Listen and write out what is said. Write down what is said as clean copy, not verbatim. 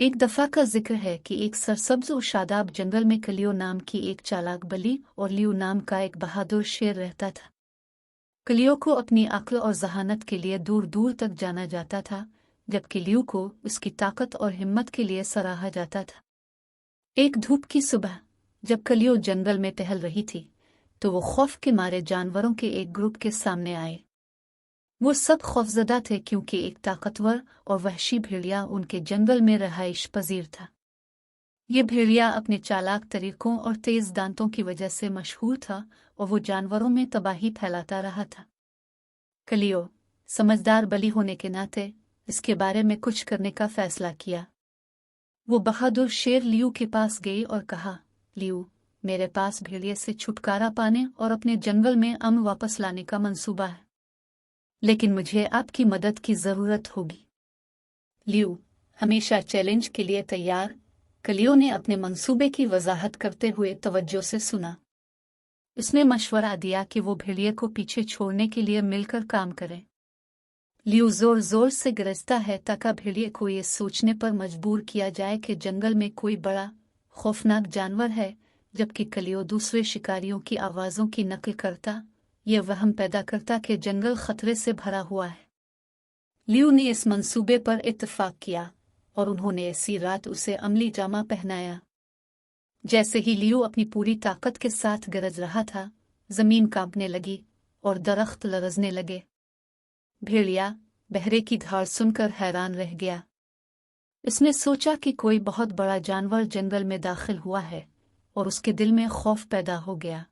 एक दफा का जिक्र है कि एक सरसब्ज और शादाब जंगल में कलियो नाम की एक चालाक बली और लियो नाम का एक बहादुर शेर रहता था। कलियो को अपनी अक्ल और जहानत के लिए दूर दूर तक जाना जाता था, जबकि लियो को उसकी ताकत और हिम्मत के लिए सराहा जाता था। एक धूप की सुबह जब कलियो जंगल में टहल रही थी, तो वो खौफ के मारे जानवरों के एक ग्रुप के सामने आए। वो सब खौफजदा थे क्योंकि एक ताकतवर और वहशी भेड़िया उनके जंगल में रहाइश पजीर था। ये भेड़िया अपने चालाक तरीकों और तेज दांतों की वजह से मशहूर था और वो जानवरों में तबाही फैलाता रहा था। कलियो समझदार बली होने के नाते इसके बारे में कुछ करने का फैसला किया। वो बहादुर शेर लियू के पास गई और कहा, लियू, मेरे पास भेड़िए से छुटकारा पाने और अपने जंगल में अमन वापस लाने का मंसूबा है, लेकिन मुझे आपकी मदद की जरूरत होगी। लियू हमेशा चैलेंज के लिए तैयार, कलियो ने अपने मंसूबे की वजाहत करते हुए तवज्जो से सुना। उसने मशवरा दिया कि वो भेड़िए को पीछे छोड़ने के लिए मिलकर काम करें। लियू जोर जोर से गरजता है ताकि भेड़िए को ये सोचने पर मजबूर किया जाए कि जंगल में कोई बड़ा खौफनाक जानवर है, जबकि कलियो दूसरे शिकारियों की आवाज़ों की नकल करता, यह वहम पैदा करता कि जंगल खतरे से भरा हुआ है। लियू ने इस मंसूबे पर इत्तेफाक किया और उन्होंने इसी रात उसे अमली जामा पहनाया। जैसे ही लियू अपनी पूरी ताकत के साथ गरज रहा था, जमीन कांपने लगी और दरख्त लरजने लगे। भेड़िया बहरे की धार सुनकर हैरान रह गया। इसने सोचा कि कोई बहुत बड़ा जानवर जंगल में दाखिल हुआ है और उसके दिल में खौफ पैदा हो गया।